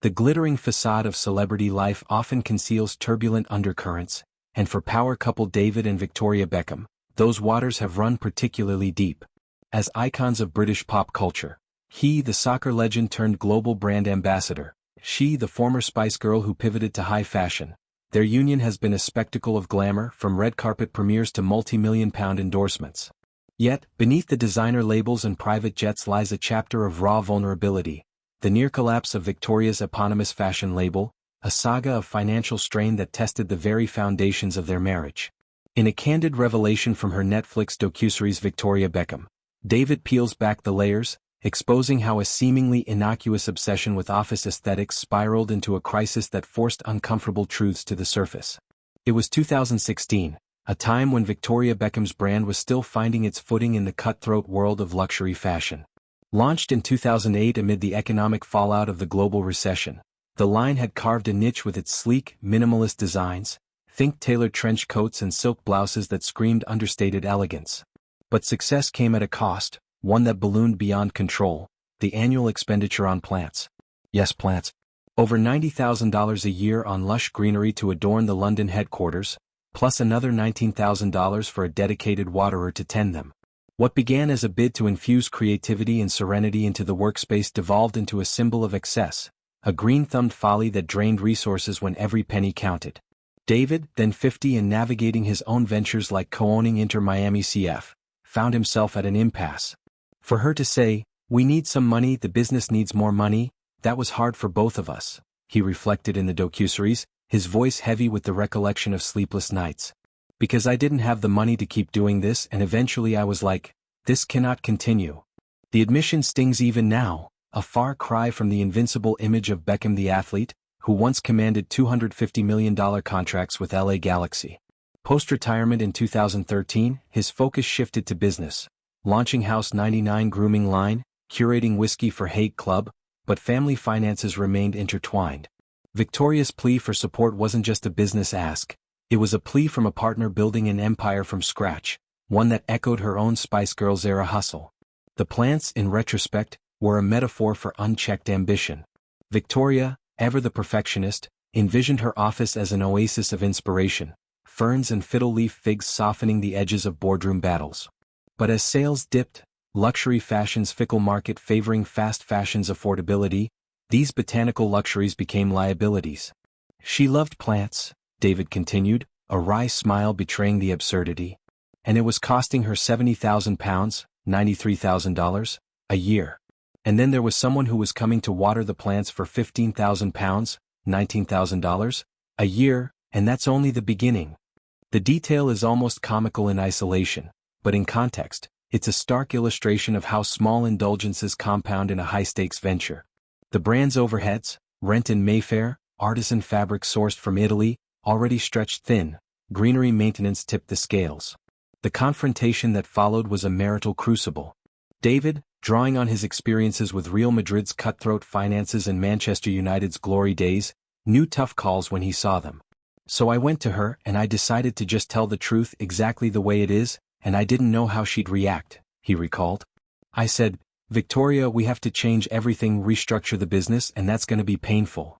The glittering facade of celebrity life often conceals turbulent undercurrents, and for power couple David and Victoria Beckham, those waters have run particularly deep. As icons of British pop culture, he, the soccer legend turned global brand ambassador, she, the former Spice Girl who pivoted to high fashion, their union has been a spectacle of glamour, from red carpet premieres to multi-million-pound endorsements. Yet, beneath the designer labels and private jets lies a chapter of raw vulnerability, the near collapse of Victoria's eponymous fashion label, a saga of financial strain that tested the very foundations of their marriage. In a candid revelation from her Netflix docuseries Victoria Beckham, David peels back the layers, exposing how a seemingly innocuous obsession with office aesthetics spiraled into a crisis that forced uncomfortable truths to the surface. It was 2016, a time when Victoria Beckham's brand was still finding its footing in the cutthroat world of luxury fashion. Launched in 2008 amid the economic fallout of the global recession, the line had carved a niche with its sleek, minimalist designs, think tailored trench coats and silk blouses that screamed understated elegance. But success came at a cost, one that ballooned beyond control: the annual expenditure on plants. Yes, plants. Over $90,000 a year on lush greenery to adorn the London headquarters, plus another $19,000 for a dedicated waterer to tend them. What began as a bid to infuse creativity and serenity into the workspace devolved into a symbol of excess, a green-thumbed folly that drained resources when every penny counted. David, then 50 and navigating his own ventures like co-owning Inter Miami CF, found himself at an impasse. For her to say, "We need some money, the business needs more money," that was hard for both of us, he reflected in the docuseries, his voice heavy with the recollection of sleepless nights. Because I didn't have the money to keep doing this, and eventually I was like, this cannot continue. The admission stings even now, a far cry from the invincible image of Beckham the athlete, who once commanded $250 million contracts with LA Galaxy. Post-retirement in 2013, his focus shifted to business, launching House 99 grooming line, curating whiskey for Hague Club, but family finances remained intertwined. Victoria's plea for support wasn't just a business ask, it was a plea from a partner building an empire from scratch, one that echoed her own Spice Girls-era hustle. The plants, in retrospect, were a metaphor for unchecked ambition. Victoria, ever the perfectionist, envisioned her office as an oasis of inspiration, ferns and fiddle-leaf figs softening the edges of boardroom battles. But as sales dipped, luxury fashion's fickle market favoring fast fashion's affordability, these botanical luxuries became liabilities. She loved plants, David continued, a wry smile betraying the absurdity. And it was costing her £70,000, $93,000, a year. And then there was someone who was coming to water the plants for £15,000, $19,000, a year, and that's only the beginning. The detail is almost comical in isolation, but in context, it's a stark illustration of how small indulgences compound in a high-stakes venture. The brand's overheads, rent in Mayfair, artisan fabric sourced from Italy, already stretched thin, greenery maintenance tipped the scales. The confrontation that followed was a marital crucible. David, drawing on his experiences with Real Madrid's cutthroat finances and Manchester United's glory days, knew tough calls when he saw them. So I went to her and I decided to just tell the truth exactly the way it is, and I didn't know how she'd react, he recalled. I said, "Victoria, we have to change everything, restructure the business, and that's going to be painful."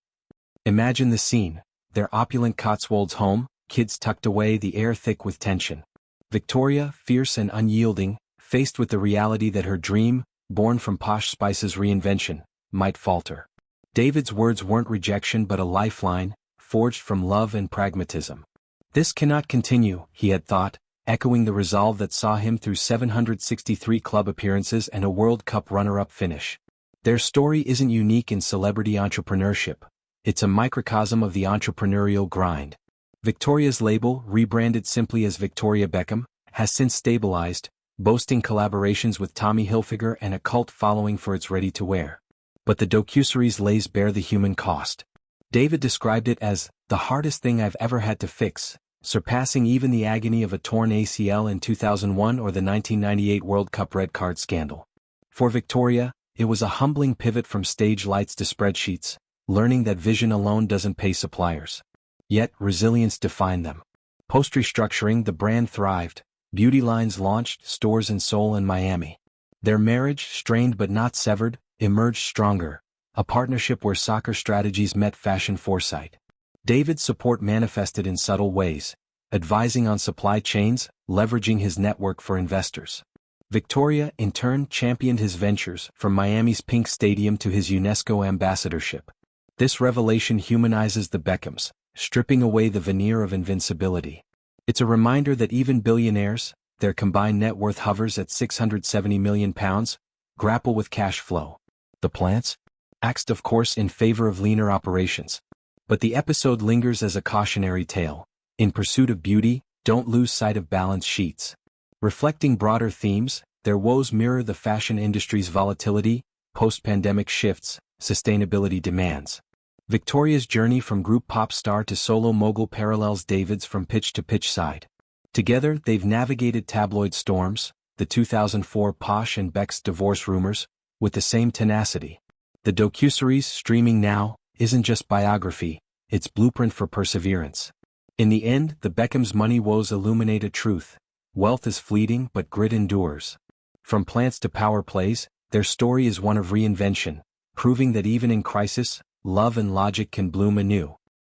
Imagine the scene, their opulent Cotswolds home, kids tucked away, the air thick with tension. Victoria, fierce and unyielding, faced with the reality that her dream, born from Posh Spice's reinvention, might falter. David's words weren't rejection but a lifeline, forged from love and pragmatism. This cannot continue, he had thought, echoing the resolve that saw him through 763 club appearances and a World Cup runner-up finish. Their story isn't unique in celebrity entrepreneurship. It's a microcosm of the entrepreneurial grind. Victoria's label, rebranded simply as Victoria Beckham, has since stabilized, boasting collaborations with Tommy Hilfiger and a cult following for its ready-to-wear. But the docuseries lays bare the human cost. David described it as, "the hardest thing I've ever had to fix," surpassing even the agony of a torn ACL in 2001 or the 1998 World Cup red card scandal. For Victoria, it was a humbling pivot from stage lights to spreadsheets, learning that vision alone doesn't pay suppliers. Yet, resilience defined them. Post-restructuring, the brand thrived, beauty lines launched, stores in Seoul and Miami. Their marriage, strained but not severed, emerged stronger, a partnership where soccer strategies met fashion foresight. David's support manifested in subtle ways, advising on supply chains, leveraging his network for investors. Victoria, in turn, championed his ventures, from Miami's Pink Stadium to his UNESCO ambassadorship. This revelation humanizes the Beckhams, stripping away the veneer of invincibility. It's a reminder that even billionaires, their combined net worth hovers at £670 million, grapple with cash flow. The plants? Axed, of course, in favor of leaner operations. But the episode lingers as a cautionary tale. In pursuit of beauty, don't lose sight of balance sheets. Reflecting broader themes, their woes mirror the fashion industry's volatility, post-pandemic shifts, sustainability demands. Victoria's journey from group pop star to solo mogul parallels David's from pitch to pitch side. Together, they've navigated tabloid storms, the 2004 Posh and Beck's divorce rumors, with the same tenacity. The docuseries, streaming now, isn't just biography, it's blueprint for perseverance. In the end, the Beckham's money woes illuminate a truth. Wealth is fleeting, but grit endures. From plants to power plays, their story is one of reinvention, proving that even in crisis, love and logic can bloom anew.